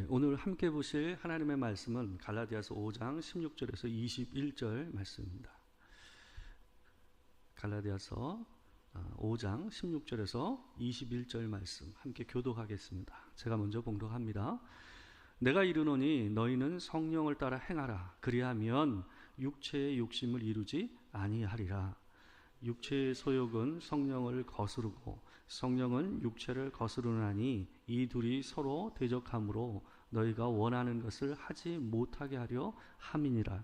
오늘 함께 보실 하나님의 말씀은 갈라디아서 5장 16절에서 21절 말씀입니다. 갈라디아서 5장 16절에서 21절 말씀 함께 교독하겠습니다. 제가 먼저 봉독합니다. 내가 이르노니 너희는 성령을 따라 행하라. 그리하면 육체의 욕심을 이루지 아니하리라. 육체의 소욕은 성령을 거스르고 성령은 육체를 거스르나니 이 둘이 서로 대적하므로 너희가 원하는 것을 하지 못하게 하려 함이니라.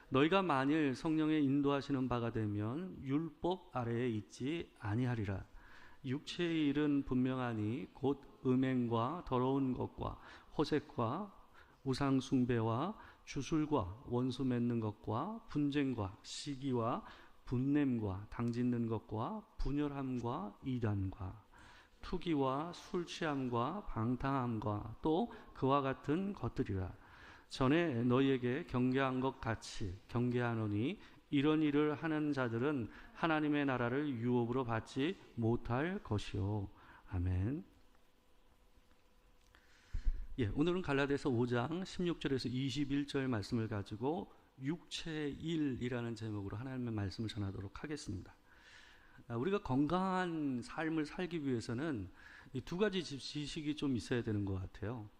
너희가 만일 성령의 인도하시는 바가 되면 율법 아래에 있지 아니하리라. 육체의 일은 분명하니 곧 음행과 더러운 것과 호색과 우상 숭배와 주술과 원수 맺는 것과 분쟁과 시기와 분냄과 당짓는 것과 분열함과 이단과 투기와 술 취함과 방탕함과 또 그와 같은 것들이라. 전에 너희에게 경계한 것 같이 경계하노니 이런 일을 하는 자들은 하나님의 나라를 유업으로 받지 못할 것이요. 아멘. 오늘은 갈라디아서 5장 16절에서 21절 말씀을 가지고 육체의 일이라는 제목으로 하나님의 말씀을 전하도록 하겠습니다. 우리가 건강한 삶을 살기 위해서는 이 두 가지 지식이 좀 있어야 되는 것 같아요.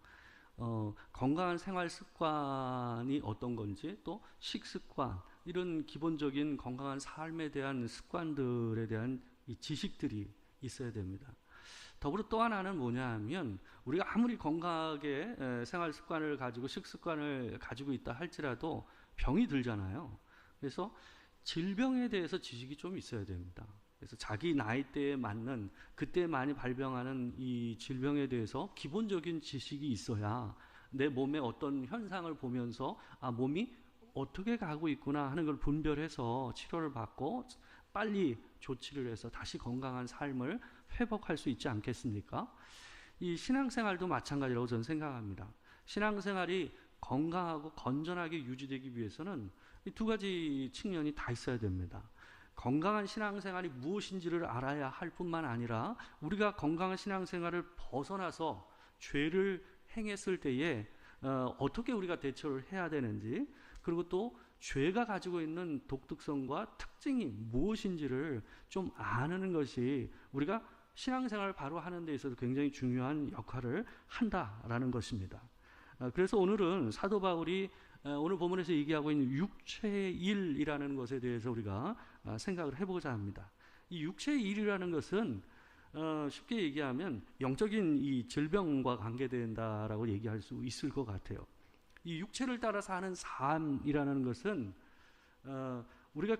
건강한 생활 습관이 어떤 건지, 또 식습관, 이런 기본적인 건강한 삶에 대한 습관들에 대한 이 지식들이 있어야 됩니다. 더불어 또 하나는 뭐냐 하면, 우리가 아무리 건강하게 생활 습관을 가지고 식습관을 가지고 있다 할지라도 병이 들잖아요. 그래서 질병에 대해서 지식이 좀 있어야 됩니다. 그래서 자기 나이대에 맞는, 그때 많이 발병하는 이 질병에 대해서 기본적인 지식이 있어야 내 몸에 어떤 현상을 보면서 몸이 어떻게 가고 있구나 하는 걸 분별해서 치료를 받고 빨리 조치를 해서 다시 건강한 삶을 회복할 수 있지 않겠습니까? 이 신앙생활도 마찬가지라고 저는 생각합니다. 신앙생활이 건강하고 건전하게 유지되기 위해서는 이 두 가지 측면이 다 있어야 됩니다. 건강한 신앙생활이 무엇인지를 알아야 할 뿐만 아니라 우리가 건강한 신앙생활을 벗어나서 죄를 행했을 때에 어떻게 우리가 대처를 해야 되는지, 그리고 또 죄가 가지고 있는 독특성과 특징이 무엇인지를 좀 아는 것이 우리가 신앙생활을 바로 하는 데 있어서 굉장히 중요한 역할을 한다라는 것입니다. 그래서 오늘은 사도 바울이 오늘 본문에서 얘기하고 있는 육체의 일이라는 것에 대해서 우리가 생각을 해보고자 합니다. 이 육체의 일이라는 것은 쉽게 얘기하면 영적인 이 질병과 관계된다라고 얘기할 수 있을 것 같아요. 이 육체를 따라 사는 삶이라는 것은 우리가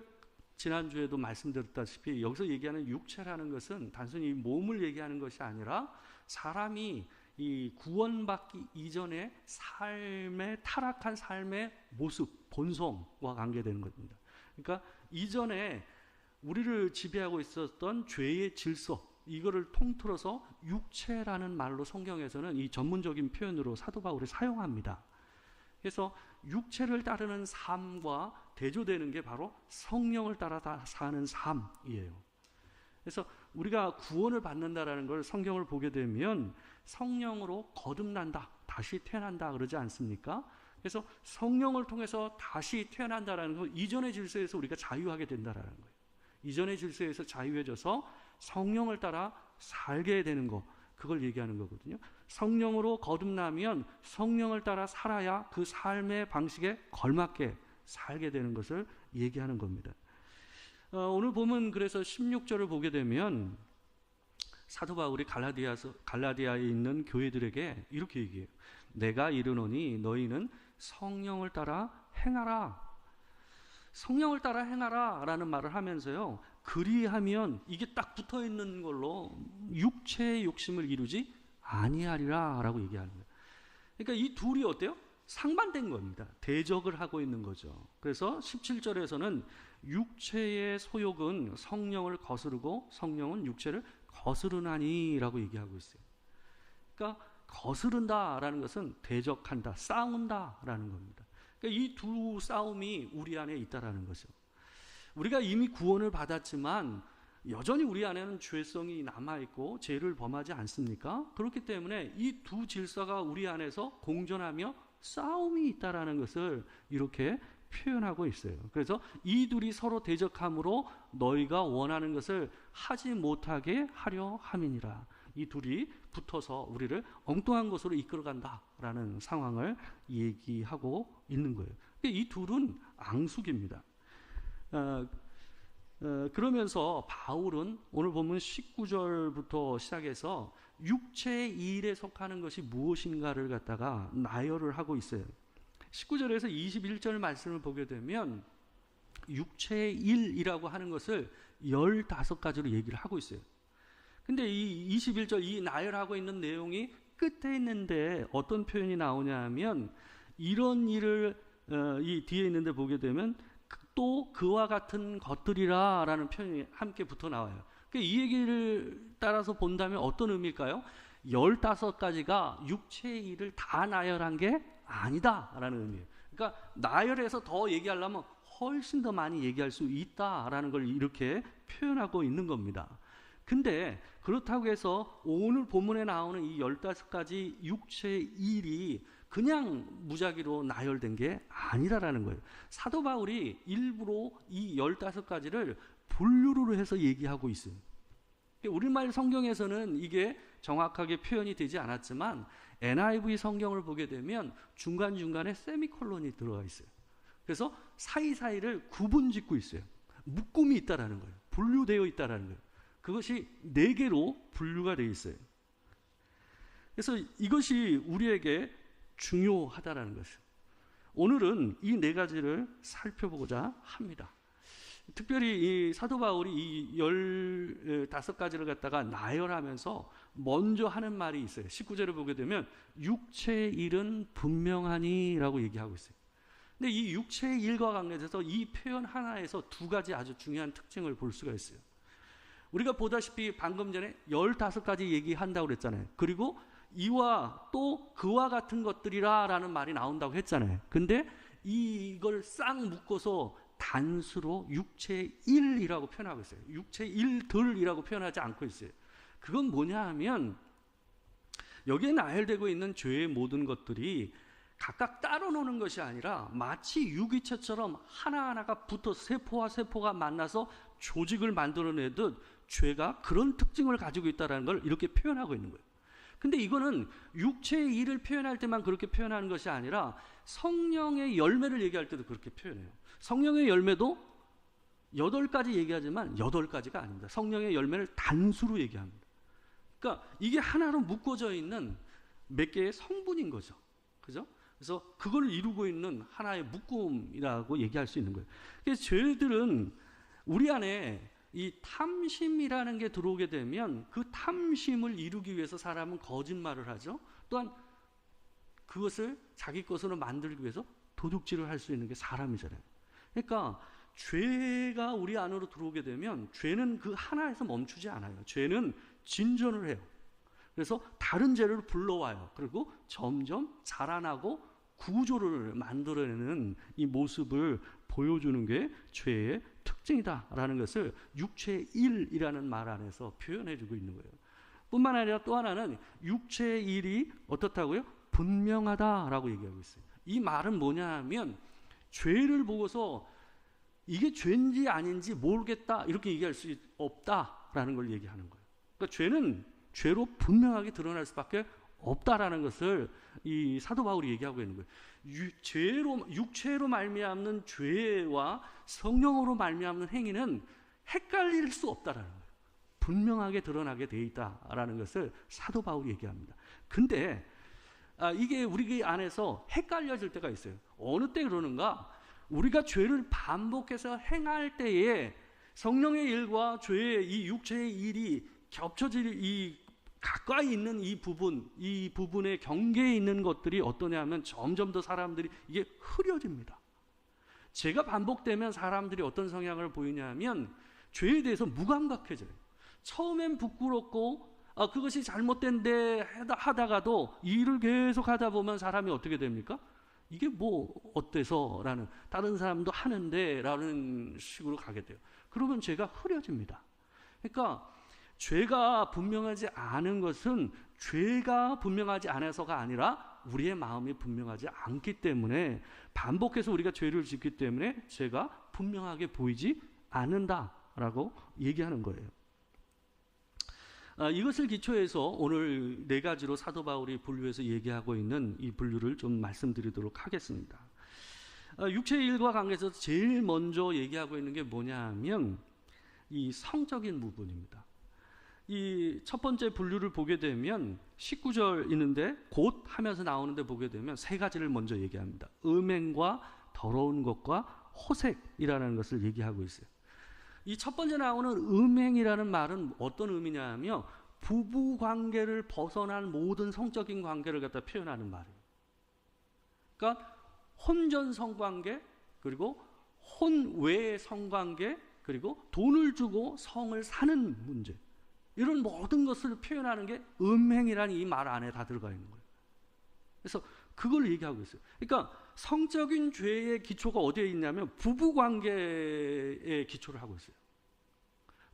지난주에도 말씀드렸다시피 여기서 얘기하는 육체라는 것은 단순히 몸을 얘기하는 것이 아니라 사람이 이 구원받기 이전의 삶의 타락한 삶의 모습, 본성과 관계되는 겁니다. 그러니까 이전에 우리를 지배하고 있었던 죄의 질서, 이거를 통틀어서 육체라는 말로 성경에서는 이 전문적인 표현으로 사도 바울이 사용합니다. 그래서 육체를 따르는 삶과 대조되는 게 바로 성령을 따라 사는 삶이에요. 그래서 우리가 구원을 받는다라는 걸 성경을 보게 되면 성령으로 거듭난다, 다시 태어난다 그러지 않습니까? 그래서 성령을 통해서 다시 태어난다라는 건 이전의 질서에서 우리가 자유하게 된다라는 거예요. 이전의 질서에서 자유해져서 성령을 따라 살게 되는 거, 그걸 얘기하는 거거든요. 성령으로 거듭나면 성령을 따라 살아야 그 삶의 방식에 걸맞게 살게 되는 것을 얘기하는 겁니다. 오늘 보면 그래서 16절을 보게 되면 사도 바울이 갈라디아에 있는 교회들에게 이렇게 얘기해요. 내가 이르노니 너희는 성령을 따라 행하라. 성령을 따라 행하라 라는 말을 하면서요, 그리하면 이게 딱 붙어 있는 걸로 육체의 욕심을 이루지 아니하리라 라고 얘기하는 거예요. 그러니까 이 둘이 어때요? 상반된 겁니다. 대적을 하고 있는 거죠. 그래서 17절에서는 육체의 소욕은 성령을 거스르고 성령은 육체를 거스르나니 라고 얘기하고 있어요. 그러니까 거스른다라는 것은 대적한다, 싸운다라는 겁니다. 그러니까 이 두 싸움이 우리 안에 있다라는 거죠. 우리가 이미 구원을 받았지만 여전히 우리 안에는 죄성이 남아있고 죄를 범하지 않습니까? 그렇기 때문에 이 두 질서가 우리 안에서 공존하며 싸움이 있다라는 것을 이렇게 표현하고 있어요. 그래서 이 둘이 서로 대적함으로 너희가 원하는 것을 하지 못하게 하려 함이니라. 이 둘이 붙어서 우리를 엉뚱한 곳으로 이끌어간다라는 상황을 얘기하고 있는 거예요. 이 둘은 앙숙입니다. 그러면서 바울은 오늘 보면 19절부터 시작해서 육체의 일에 속하는 것이 무엇인가를 갖다가 나열을 하고 있어요. 19절에서 21절 말씀을 보게 되면 육체의 일이라고 하는 것을 15가지로 얘기를 하고 있어요. 근데 이 21절 이 나열하고 있는 내용이 끝에 있는데 어떤 표현이 나오냐 하면 이런 일을 이 뒤에 있는데 보게 되면 또 그와 같은 것들이라 라는 표현이 함께 붙어 나와요. 이 얘기를 따라서 본다면 어떤 의미일까요? 15가지가 육체의 일을 다 나열한 게 아니다 라는 의미예요. 그러니까 나열해서 더 얘기하려면 훨씬 더 많이 얘기할 수 있다라는 걸 이렇게 표현하고 있는 겁니다. 근데 그렇다고 해서 오늘 본문에 나오는 이 15가지 육체의 일이 그냥 무작위로 나열된 게 아니라라는 거예요. 사도 바울이 일부러 이 15가지를 분류로 해서 얘기하고 있어요. 우리말 성경에서는 이게 정확하게 표현이 되지 않았지만 NIV 성경을 보게 되면 중간중간에 세미콜론이 들어가 있어요. 그래서 사이사이를 구분 짓고 있어요. 묶음이 있다라는 거예요. 분류되어 있다라는 거예요. 그것이 4개로 분류가 되어 있어요. 그래서 이것이 우리에게 중요하다라는 것이에요. 오늘은 이 4가지를 살펴보고자 합니다. 특별히 이 사도 바울이 이 15가지를 갖다가 나열하면서 먼저 하는 말이 있어요. 19절을 보게 되면 육체의 일은 분명하니 라고 얘기하고 있어요. 근데 이 육체의 일과 관계돼서 이 표현 하나에서 2가지 아주 중요한 특징을 볼 수가 있어요. 우리가 보다시피 방금 전에 15가지 얘기한다고 그랬잖아요. 그리고 이와 또 그와 같은 것들이라 라는 말이 나온다고 했잖아요. 근데 이걸 싹 묶어서 단수로 육체의 일이라고 표현하고 있어요. 육체의 일들이라고 표현하지 않고 있어요. 그건 뭐냐 하면 여기에 나열되고 있는 죄의 모든 것들이 각각 따로 노는 것이 아니라 마치 유기체처럼 하나하나가 붙어서 세포와 세포가 만나서 조직을 만들어내듯 죄가 그런 특징을 가지고 있다는 걸 이렇게 표현하고 있는 거예요. 근데 이거는 육체의 일을 표현할 때만 그렇게 표현하는 것이 아니라 성령의 열매를 얘기할 때도 그렇게 표현해요. 성령의 열매도 8가지 얘기하지만 8가지가 아닙니다. 성령의 열매를 단수로 얘기합니다. 그러니까 이게 하나로 묶어져 있는 몇 개의 성분인 거죠. 그죠? 그래서 그걸 이루고 있는 하나의 묶음이라고 얘기할 수 있는 거예요. 그래서 죄들은 우리 안에 이 탐심이라는 게 들어오게 되면 그 탐심을 이루기 위해서 사람은 거짓말을 하죠. 또한 그것을 자기 것으로 만들기 위해서 도둑질을 할 수 있는 게 사람이잖아요. 그러니까 죄가 우리 안으로 들어오게 되면 죄는 그 하나에서 멈추지 않아요. 죄는 진전을 해요. 그래서 다른 죄를 불러와요. 그리고 점점 자라나고 구조를 만들어내는 이 모습을 보여주는 게 죄의 특징이다라는 것을 육체의 일이라는 말 안에서 표현해주고 있는 거예요. 뿐만 아니라 또 하나는 육체의 일이 어떻다고요? 분명하다라고 얘기하고 있어요. 이 말은 뭐냐 하면 죄를 보고서 이게 죄인지 아닌지 모르겠다 이렇게 얘기할 수 없다라는 걸 얘기하는 거예요. 그러니까 죄는 죄로 분명하게 드러날 수밖에 없다라는 것을 이 사도 바울이 얘기하고 있는 거예요. 육체로 말미암는 죄와 성령으로 말미암는 행위는 헷갈릴 수 없다라는 거예요. 분명하게 드러나게 돼 있다라는 것을 사도 바울이 얘기합니다. 근데 이게 우리 안에서 헷갈려질 때가 있어요. 어느 때 그러는가? 우리가 죄를 반복해서 행할 때에 성령의 일과 죄의 이 육체의 일이 겹쳐질 이 가까이 있는 이 부분의 경계에 있는 것들이 어떠냐면 점점 더 사람들이 이게 흐려집니다. 죄가 반복되면 사람들이 어떤 성향을 보이냐면 죄에 대해서 무감각해져요. 처음엔 부끄럽고 그것이 잘못된데 하다가도 이 일을 계속 하다 보면 사람이 어떻게 됩니까? 이게 뭐 어때서? 라는 다른 사람도 하는데 라는 식으로 가게 돼요. 그러면 죄가 흐려집니다. 그러니까 죄가 분명하지 않은 것은 죄가 분명하지 않아서가 아니라 우리의 마음이 분명하지 않기 때문에, 반복해서 우리가 죄를 짓기 때문에 죄가 분명하게 보이지 않는다라고 얘기하는 거예요. 이것을 기초해서 오늘 네 가지로 사도 바울이 분류해서 얘기하고 있는 이 분류를 좀 말씀드리도록 하겠습니다. 육체의 일과 관계에서 제일 먼저 얘기하고 있는 게 뭐냐면 이 성적인 부분입니다. 이 첫 번째 분류를 보게 되면 19절 있는데 곧 하면서 나오는데 보게 되면 세 가지를 먼저 얘기합니다. 음행과 더러운 것과 호색이라는 것을 얘기하고 있어요. 이 첫 번째 나오는 음행이라는 말은 어떤 의미냐면 부부 관계를 벗어난 모든 성적인 관계를 갖다 표현하는 말이에요. 그러니까 혼전 성관계, 그리고 혼외 성관계, 그리고 돈을 주고 성을 사는 문제, 이런 모든 것을 표현하는 게 음행이라는 이 말 안에 다 들어가 있는 거예요. 그래서 그걸 얘기하고 있어요. 그러니까 성적인 죄의 기초가 어디에 있냐면 부부관계에 기초를 하고 있어요.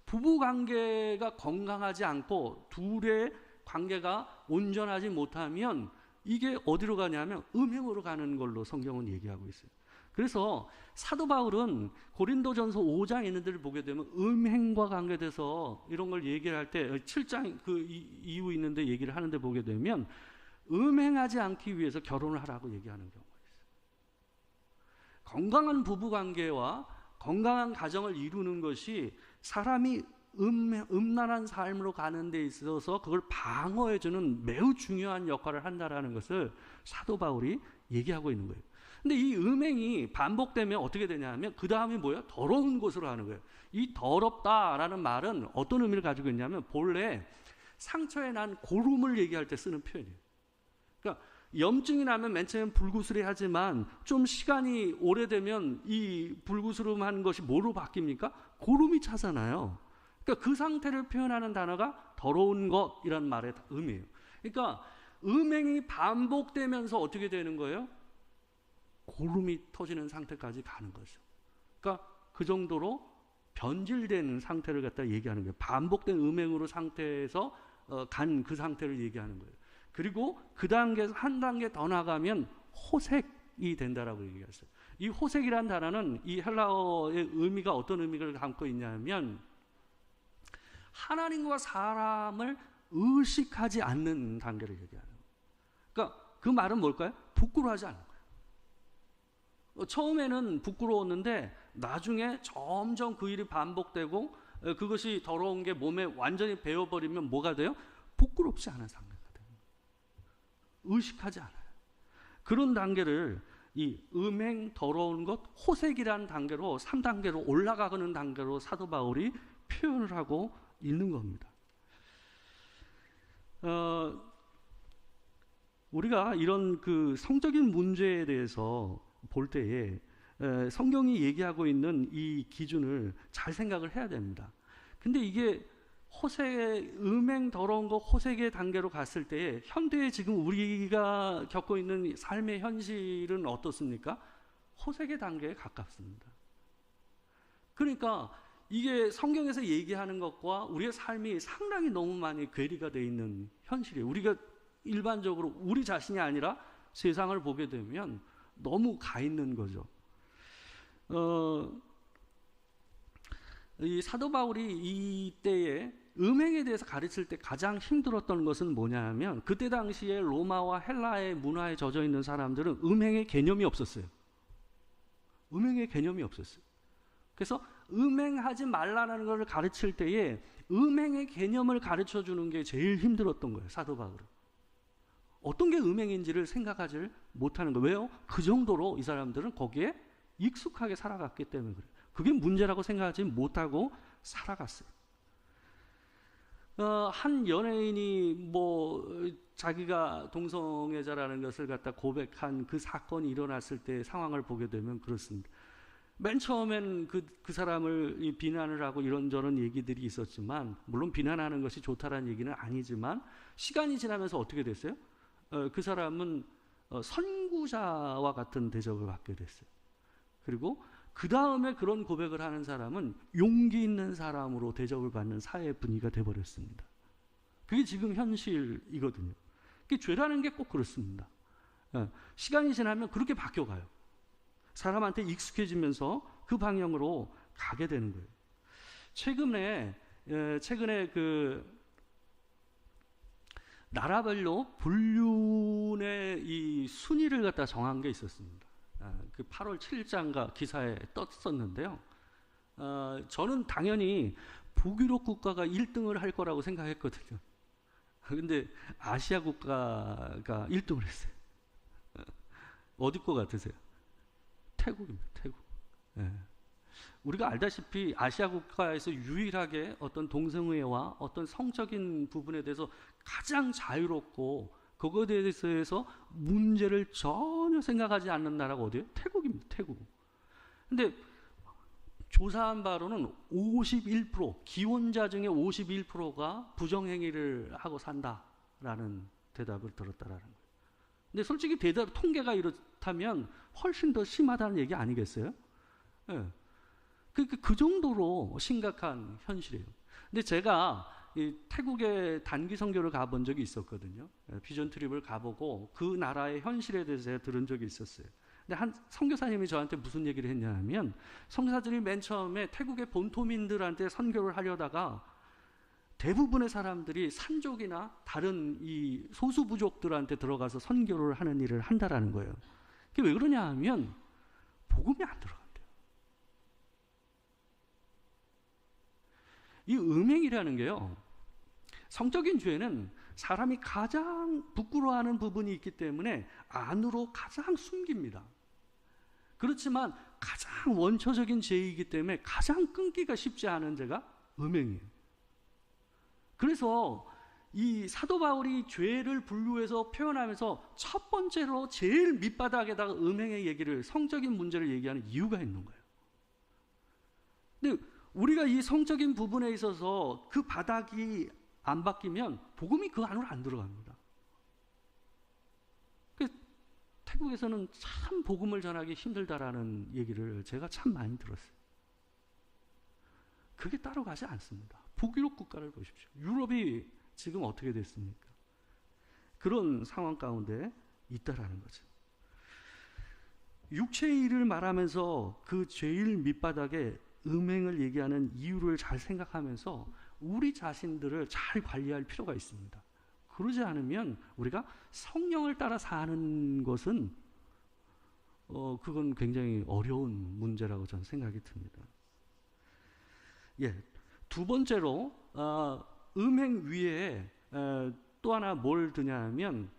부부관계가 건강하지 않고 둘의 관계가 온전하지 못하면 이게 어디로 가냐면 음행으로 가는 걸로 성경은 얘기하고 있어요. 그래서 사도 바울은 고린도전서 5장 있는 데를 보게 되면 음행과 관계돼서 이런 걸 얘기를 할 때 7장 그 이후 있는데 얘기를 하는데 보게 되면 음행하지 않기 위해서 결혼을 하라고 얘기하는 경우가 있어요. 건강한 부부관계와 건강한 가정을 이루는 것이 사람이 음란한 삶으로 가는 데 있어서 그걸 방어해주는 매우 중요한 역할을 한다라는 것을 사도 바울이 얘기하고 있는 거예요. 근데 이 음행이 반복되면 어떻게 되냐면 그 다음이 뭐예요? 더러운 것으로 하는 거예요. 이 더럽다라는 말은 어떤 의미를 가지고 있냐면 본래 상처에 난 고름을 얘기할 때 쓰는 표현이에요. 그러니까 염증이 나면 맨 처음엔 불구스레하지만 좀 시간이 오래되면 이 불구스름한 것이 뭐로 바뀝니까? 고름이 차잖아요. 그러니까 그 상태를 표현하는 단어가 더러운 것이란 말의 의미예요. 그러니까 음행이 반복되면서 어떻게 되는 거예요? 고름이 터지는 상태까지 가는 거죠. 그러니까 그 정도로 변질된 상태를 갖다 얘기하는 거예요. 반복된 음행으로 상태에서 간 그 상태를 얘기하는 거예요. 그리고 그 단계에서 한 단계 더 나가면 호색이 된다라고 얘기했어요. 이 호색이라는 단어는 이 헬라어의 의미가 어떤 의미를 담고 있냐면 하나님과 사람을 의식하지 않는 단계를 얘기하는 거예요. 그러니까 그 말은 뭘까요? 부끄러워하지 않는 거예요. 처음에는 부끄러웠는데 나중에 점점 그 일이 반복되고 그것이 더러운 게 몸에 완전히 배어버리면 뭐가 돼요? 부끄럽지 않은 상태가 돼요. 의식하지 않아요. 그런 단계를 이 음행, 더러운 것, 호색이라는 단계로 3단계로 올라가는 단계로 사도 바울이 표현을 하고 있는 겁니다. 우리가 이런 그 성적인 문제에 대해서 볼 때에 성경이 얘기하고 있는 이 기준을 잘 생각을 해야 됩니다. 근데 이게 호색의 음행 더러운 거 호색의 단계로 갔을 때 현대에 지금 우리가 겪고 있는 삶의 현실은 어떻습니까? 호색의 단계에 가깝습니다. 그러니까 이게 성경에서 얘기하는 것과 우리의 삶이 상당히 너무 많이 괴리가 되어 있는 현실이에요. 우리가 일반적으로 우리 자신이 아니라 세상을 보게 되면 너무 가 있는 거죠. 이 사도 바울이 이때에 음행에 대해서 가르칠 때 가장 힘들었던 것은 뭐냐면 그때 당시에 로마와 헬라의 문화에 젖어 있는 사람들은 음행의 개념이 없었어요. 음행의 개념이 없었어요. 그래서 음행하지 말라는 것을 가르칠 때에 음행의 개념을 가르쳐 주는 게 제일 힘들었던 거예요. 사도 바울은. 어떤 게 음행인지를 생각하지 못하는 거예요. 왜요? 그 정도로 이 사람들은 거기에 익숙하게 살아갔기 때문에 그래요. 그게 문제라고 생각하지 못하고 살아갔어요. 한 연예인이 뭐 자기가 동성애자라는 것을 갖다 고백한 그 사건이 일어났을 때 상황을 보게 되면 그렇습니다. 맨 처음엔 그 사람을 비난을 하고 이런저런 얘기들이 있었지만, 물론 비난하는 것이 좋다라는 얘기는 아니지만 시간이 지나면서 어떻게 됐어요? 그 사람은 선구자와 같은 대접을 받게 됐어요. 그리고 그 다음에 그런 고백을 하는 사람은 용기 있는 사람으로 대접을 받는 사회 분위기가 돼버렸습니다. 그게 지금 현실이거든요. 죄라는 게 꼭 그렇습니다. 시간이 지나면 그렇게 바뀌어가요. 사람한테 익숙해지면서 그 방향으로 가게 되는 거예요. 최근에 그 나라별로 불륜의 이 순위를 갖다 정한 게 있었습니다. 그 8월 7일자인가 기사에 떴었는데요. 저는 당연히 북유럽 국가가 1등을 할 거라고 생각했거든요. 근데 아시아 국가가 1등을 했어요. 어디 거 같으세요? 태국입니다. 태국. 우리가 알다시피 아시아 국가에서 유일하게 어떤 동성애와 어떤 성적인 부분에 대해서 가장 자유롭고 그거에 대해서 문제를 전혀 생각하지 않는 나라가 어디예요? 태국입니다. 태국. 근데 조사한 바로는 51%, 기혼자 중에 51%가 부정행위를 하고 산다라는 대답을 들었다라는 거예요. 근데 솔직히 통계가 이렇다면 훨씬 더 심하다는 얘기 아니겠어요? 그 정도로 심각한 현실이에요. 근데 제가 이 태국에 단기 선교를 가본 적이 있었거든요. 비전 트립을 가보고 그 나라의 현실에 대해서 제가 들은 적이 있었어요. 근데 한 선교사님이 저한테 무슨 얘기를 했냐면, 선교사들이 맨 처음에 태국의 본토민들한테 선교를 하려다가 대부분의 사람들이 산족이나 다른 이 소수 부족들한테 들어가서 선교를 하는 일을 한다라는 거예요. 그게 왜 그러냐 하면 복음이 안 들어간대요. 이 음행이라는 게요, 성적인 죄는 사람이 가장 부끄러워하는 부분이 있기 때문에 안으로 가장 숨깁니다. 그렇지만 가장 원초적인 죄이기 때문에 가장 끊기가 쉽지 않은 죄가 음행이에요. 그래서 이 사도 바울이 죄를 분류해서 표현하면서 첫 번째로 제일 밑바닥에다가 음행의 얘기를, 성적인 문제를 얘기하는 이유가 있는 거예요. 근데 우리가 이 성적인 부분에 있어서 그 바닥이 안 바뀌면 복음이 그 안으로 안 들어갑니다. 태국에서는 참 복음을 전하기 힘들다라는 얘기를 제가 참 많이 들었어요. 그게 따라가지 않습니다. 북유럽 국가를 보십시오. 유럽이 지금 어떻게 됐습니까? 그런 상황 가운데 있다라는 거죠. 육체의 일을 말하면서 그 제일 밑바닥에 음행을 얘기하는 이유를 잘 생각하면서 우리 자신들을 잘 관리할 필요가 있습니다. 그러지 않으면 우리가 성령을 따라 사는 것은 그건 굉장히 어려운 문제라고 저는 생각이 듭니다. 두 번째로 음행 위에 또 하나 뭘 드냐면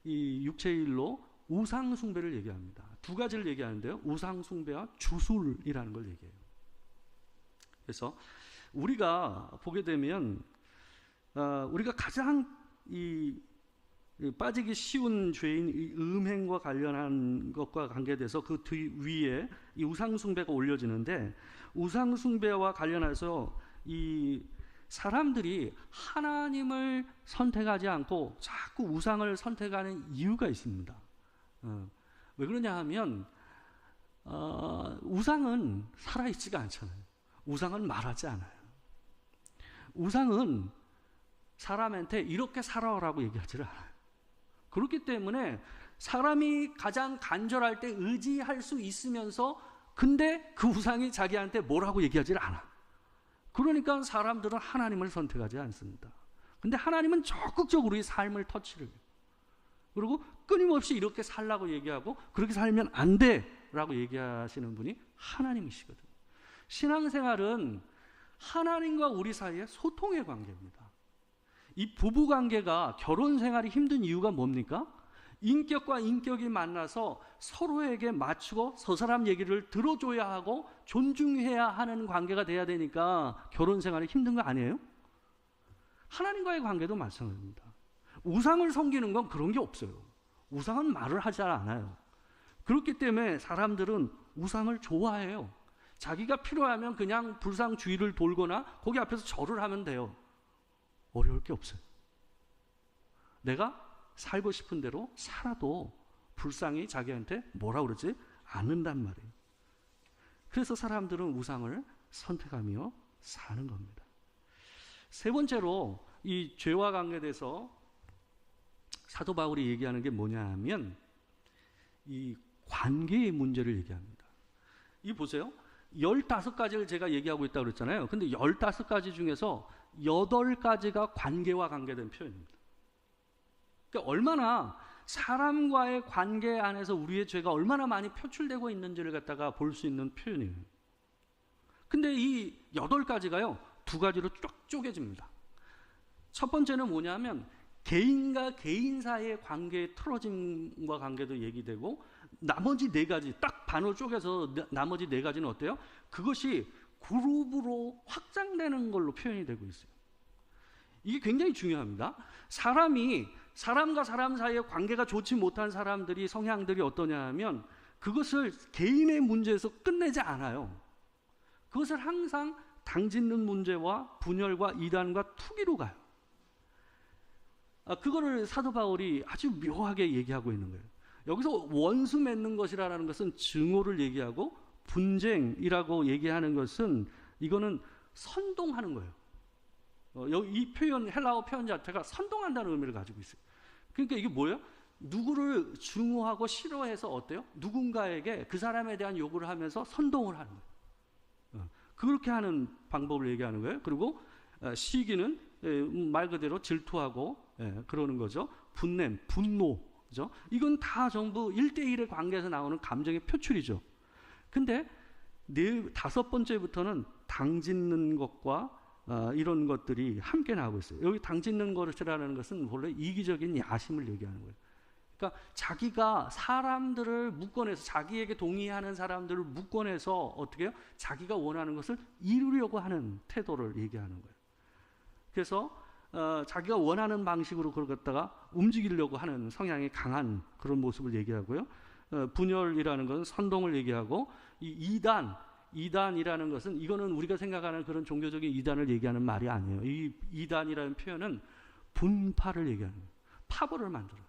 이 육체의 일로 우상 숭배를 얘기합니다. 두 가지를 얘기하는데요, 우상 숭배와 주술이라는 걸 얘기해요. 그래서 우리가 보게 되면 우리가 가장 빠지기 쉬운 죄인 이 음행과 관련한 것과 관계돼서 그 위에 이 우상숭배가 올려지는데, 우상숭배와 관련해서 이 사람들이 하나님을 선택하지 않고 자꾸 우상을 선택하는 이유가 있습니다. 왜 그러냐 하면 우상은 살아있지가 않잖아요. 우상은 말하지 않아요. 우상은 사람한테 이렇게 살아라고 얘기하지 않아요. 그렇기 때문에 사람이 가장 간절할 때 의지할 수 있으면서 근데 그 우상이 자기한테 뭐라고 얘기하지 않아. 그러니까 사람들은 하나님을 선택하지 않습니다. 근데 하나님은 적극적으로 우리 삶을 터치를 해요. 그리고 끊임없이 이렇게 살라고 얘기하고 그렇게 살면 안 돼라고 얘기하시는 분이 하나님이시거든요. 신앙생활은 하나님과 우리 사이의 소통의 관계입니다. 이 부부관계가 결혼생활이 힘든 이유가 뭡니까? 인격과 인격이 만나서 서로에게 맞추고 저 사람 얘기를 들어줘야 하고 존중해야 하는 관계가 돼야 되니까 결혼생활이 힘든 거 아니에요? 하나님과의 관계도 마찬가지입니다. 우상을 섬기는 건 그런 게 없어요. 우상은 말을 하지 않아요. 그렇기 때문에 사람들은 우상을 좋아해요. 자기가 필요하면 그냥 불상 주위를 돌거나 거기 앞에서 절을 하면 돼요. 어려울 게 없어요. 내가 살고 싶은 대로 살아도 불상이 자기한테 뭐라 그러지 않는단 말이에요. 그래서 사람들은 우상을 선택하며 사는 겁니다. 세 번째로 이 죄와 관계돼서 사도 바울이 얘기하는 게 뭐냐 하면 이 관계의 문제를 얘기합니다. 이 보세요. 15가지를 제가 얘기하고 있다고 그랬잖아요. 근데 15가지 중에서 8가지가 관계와 관계된 표현입니다. 그러니까 얼마나 사람과의 관계 안에서 우리의 죄가 얼마나 많이 표출되고 있는지를 갖다가 볼 수 있는 표현이에요. 근데 이 8가지가요, 2가지로 쫙 쪼개집니다. 첫 번째는 뭐냐면 개인과 개인 사이의 관계의 틀어짐과 관계도 얘기되고, 나머지 4가지, 딱 반으로 쪼개서 나머지 4가지는 어때요? 그것이 그룹으로 확장되는 걸로 표현이 되고 있어요. 이게 굉장히 중요합니다. 사람이 사람과 사람 사이의 관계가 좋지 못한 사람들이 성향들이 어떠냐 하면 그것을 개인의 문제에서 끝내지 않아요. 그것을 항상 당짓는 문제와 분열과 이단과 투기로 가요. 그거를 사도 바울이 아주 묘하게 얘기하고 있는 거예요. 여기서 원수 맺는 것이라는 것은 증오를 얘기하고, 분쟁이라고 얘기하는 것은 이거는 선동하는 거예요. 이 표현, 헬라어 표현 자체가 선동한다는 의미를 가지고 있어요. 그러니까 이게 뭐예요? 누구를 증오하고 싫어해서 어때요? 누군가에게 그 사람에 대한 요구를 하면서 선동을 하는 거예요. 그렇게 하는 방법을 얘기하는 거예요. 그리고 시기는 말 그대로 질투하고 그러는 거죠. 분냄, 분노, 그죠? 이건 다 전부 1대1의 관계에서 나오는 감정의 표출이죠. 근데 5번째부터는 당짓는 것과 이런 것들이 함께 나오고 있어요. 여기 당짓는 것이라는 것은 원래 이기적인 야심을 얘기하는 거예요. 그러니까 자기가 사람들을 묶어내서, 자기에게 동의하는 사람들을 묶어내서 어떻게 해요? 자기가 원하는 것을 이루려고 하는 태도를 얘기하는 거예요. 그래서 자기가 원하는 방식으로 그걸 갖다가 움직이려고 하는 성향이 강한 그런 모습을 얘기하고요. 분열이라는 것은 선동을 얘기하고, 이 이단이라는 것은, 이거는 우리가 생각하는 그런 종교적인 이단을 얘기하는 말이 아니에요. 이 이단이라는 표현은 분파를 얘기하는 거예요. 파벌을 만들어요.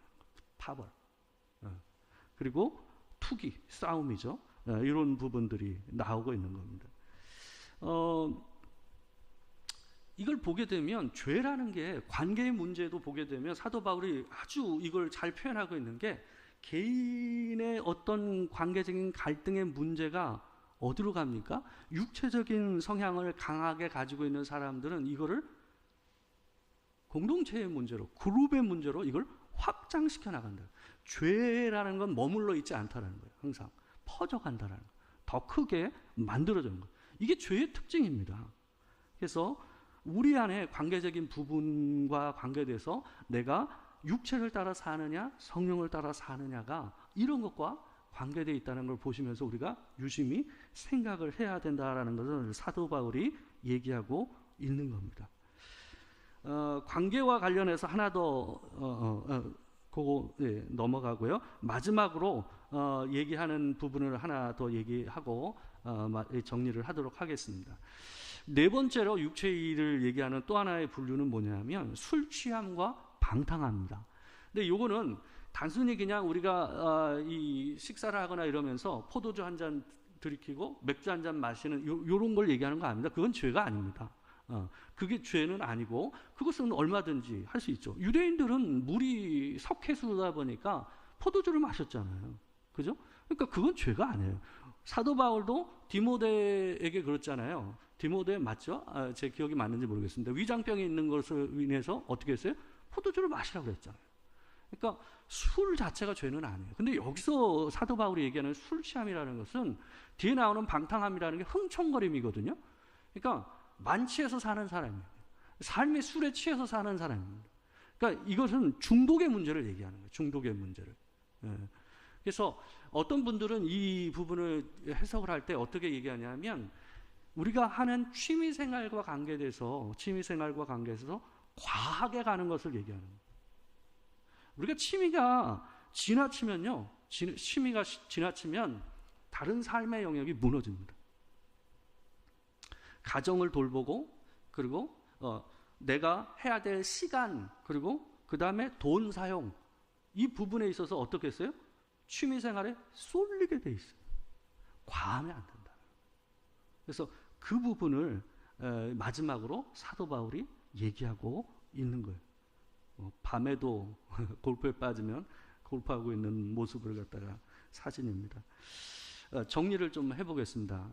파벌. 그리고 투기, 싸움이죠. 이런 부분들이 나오고 있는 겁니다. 이걸 보게 되면, 죄라는 게 관계의 문제도 보게 되면 사도 바울이 아주 이걸 잘 표현하고 있는 게, 개인의 어떤 관계적인 갈등의 문제가 어디로 갑니까? 육체적인 성향을 강하게 가지고 있는 사람들은 이거를 공동체의 문제로, 그룹의 문제로 이걸 확장시켜 나간다. 죄라는 건 머물러 있지 않다라는 거예요. 항상 퍼져간다라는 거예요. 더 크게 만들어지는 거예요. 이게 죄의 특징입니다. 그래서 우리 안에 관계적인 부분과 관계돼서 내가 육체를 따라 사느냐 성령을 따라 사느냐가 이런 것과 관계되어 있다는 걸 보시면서 우리가 유심히 생각을 해야 된다라는 것을 사도 바울이 얘기하고 있는 겁니다. 관계와 관련해서 하나 더 그거 넘어가고요. 마지막으로 얘기하는 부분을 하나 더 얘기하고 정리를 하도록 하겠습니다. 4번째로 육체의 일을 얘기하는 또 하나의 분류는 뭐냐면 술 취함과 방탕함입니다. 근데 요거는 단순히 그냥 우리가 이 식사를 하거나 이러면서 포도주 한 잔 들이키고 맥주 한 잔 마시는 요런 걸 얘기하는 거 아닙니다. 그건 죄가 아닙니다. 그게 죄는 아니고 그것은 얼마든지 할 수 있죠. 유대인들은 물이 석회수다 보니까 포도주를 마셨잖아요. 그죠? 그러니까 그건 죄가 아니에요. 사도 바울도 디모데에게 그랬잖아요. 디모데 맞죠? 제 기억이 맞는지 모르겠습니다. 위장병이 있는 것을 인해서 어떻게 했어요? 포도주를 마시라고 그랬잖아요. 그러니까 술 자체가 죄는 아니에요. 근데 여기서 사도 바울이 얘기하는 술 취함이라는 것은 뒤에 나오는 방탕함이라는 게 흥청거림이거든요. 그러니까 만취해서 사는 사람이에요. 삶의 술에 취해서 사는 사람입니다. 그러니까 이것은 중독의 문제를 얘기하는 거예요. 중독의 문제를. 그래서 어떤 분들은 이 부분을 해석을 할 때 어떻게 얘기하냐면 우리가 하는 취미생활과 관계돼서 과하게 가는 것을 얘기하는 거예요. 우리가 취미가 지나치면요, 취미가 지나치면 다른 삶의 영역이 무너집니다. 가정을 돌보고, 그리고 내가 해야 될 시간, 그리고 그 다음에 돈 사용, 이 부분에 있어서 어떻게 했어요? 취미생활에 쏠리게 돼 있어요. 과하면 안 된다. 그래서 그 부분을 마지막으로 사도 바울이 얘기하고 있는 거예요. 밤에도 골프에 빠지면 골프하고 있는 모습을 갖다가 사진입니다. 정리를 좀 해보겠습니다.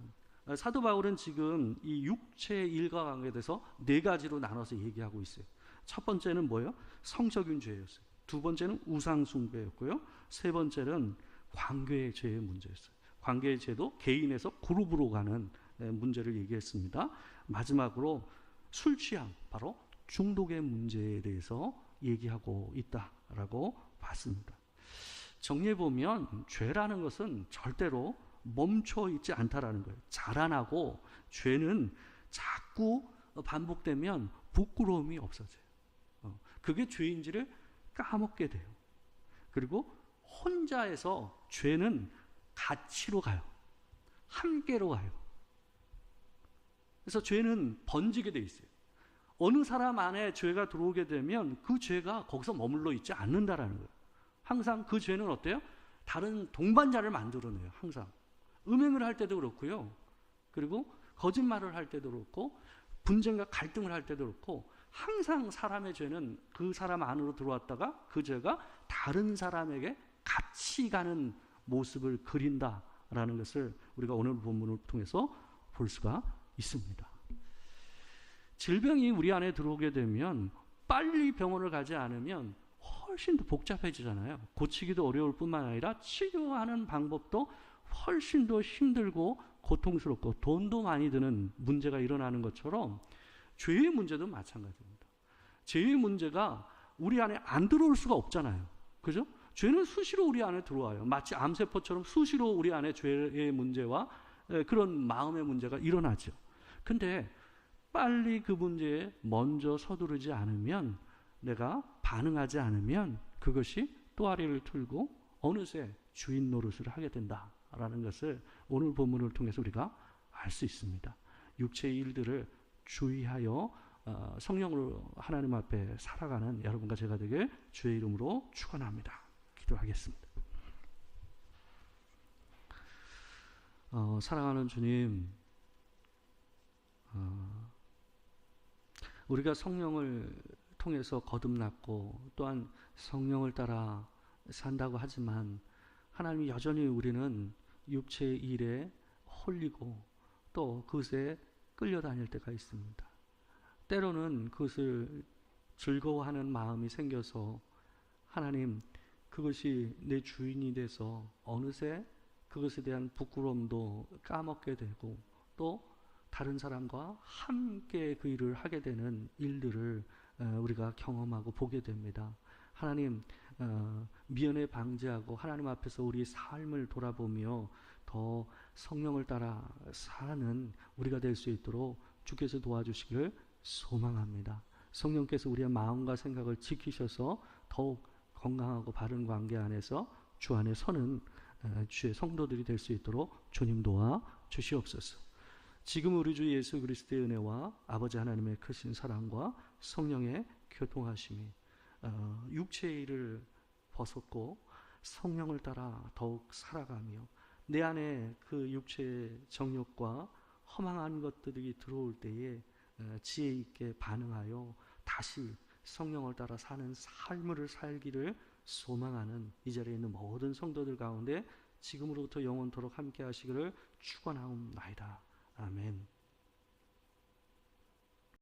사도 바울은 지금 이 육체의 일과 관계돼서 네 가지로 나눠서 얘기하고 있어요. 첫 번째는 뭐예요? 성적인 죄였어요. 두 번째는 우상 숭배였고요. 세 번째는 관계의 죄의 문제였어요. 관계의 죄도 개인에서 그룹으로 가는 문제를 얘기했습니다. 마지막으로 술 취향, 바로 중독의 문제에 대해서 얘기하고 있다라고 봤습니다. 정리해보면 죄라는 것은 절대로 멈춰 있지 않다라는 거예요. 자라나고 죄는 자꾸 반복되면 부끄러움이 없어져요. 그게 죄인지를 까먹게 돼요. 그리고 혼자에서 죄는 같이로 가요. 함께로 가요. 그래서 죄는 번지게 돼 있어요. 어느 사람 안에 죄가 들어오게 되면 그 죄가 거기서 머물러 있지 않는다라는 거예요. 항상 그 죄는 어때요? 다른 동반자를 만들어내요. 항상 음행을 할 때도 그렇고요. 그리고 거짓말을 할 때도 그렇고 분쟁과 갈등을 할 때도 그렇고 항상 사람의 죄는 그 사람 안으로 들어왔다가 그 죄가 다른 사람에게 같이 가는 모습을 그린다라는 것을 우리가 오늘 본문을 통해서 볼 수가 있습니다. 질병이 우리 안에 들어오게 되면 빨리 병원을 가지 않으면 훨씬 더 복잡해지잖아요. 고치기도 어려울 뿐만 아니라 치료하는 방법도 훨씬 더 힘들고 고통스럽고 돈도 많이 드는 문제가 일어나는 것처럼 죄의 문제도 마찬가지입니다. 죄의 문제가 우리 안에 안 들어올 수가 없잖아요. 그죠? 죄는 수시로 우리 안에 들어와요. 마치 암세포처럼 수시로 우리 안에 죄의 문제와 그런 마음의 문제가 일어나죠. 근데 빨리 그 문제에 먼저 서두르지 않으면, 내가 반응하지 않으면 그것이 또아리를 틀고 어느새 주인 노릇을 하게 된다라는 것을 오늘 본문을 통해서 우리가 알 수 있습니다. 육체의 일들을 주의하여 성령으로 하나님 앞에 살아가는 여러분과 제가 되길 주의 이름으로 축원합니다. 기도하겠습니다. 사랑하는 주님, 우리가 성령을 통해서 거듭났고 또한 성령을 따라 산다고 하지만 하나님이 여전히 우리는 육체의 일에 홀리고 또 그것에 끌려다닐 때가 있습니다. 때로는 그것을 즐거워하는 마음이 생겨서 하나님, 그것이 내 주인이 돼서 어느새 그것에 대한 부끄러움도 까먹게 되고 또 다른 사람과 함께 그 일을 하게 되는 일들을 우리가 경험하고 보게 됩니다. 하나님, 미연에 방지하고 하나님 앞에서 우리 삶을 돌아보며 더 성령을 따라 사는 우리가 될 수 있도록 주께서 도와주시기를 소망합니다. 성령께서 우리의 마음과 생각을 지키셔서 더욱 건강하고 바른 관계 안에서 주 안에 서는 주의 성도들이 될 수 있도록 주님 도와 주시옵소서. 지금 우리 주 예수 그리스도의 은혜와 아버지 하나님의 크신 사랑과 성령의 교통하심이 육체의 일을 벗었고 성령을 따라 더욱 살아가며 내 안에 그 육체의 정욕과 허망한 것들이 들어올 때에 지혜 있게 반응하여 다시 성령을 따라 사는 삶을 살기를 소망하는 이 자리에 있는 모든 성도들 가운데 지금으로부터 영원토록 함께 하시기를 축원하옵나이다. 아멘.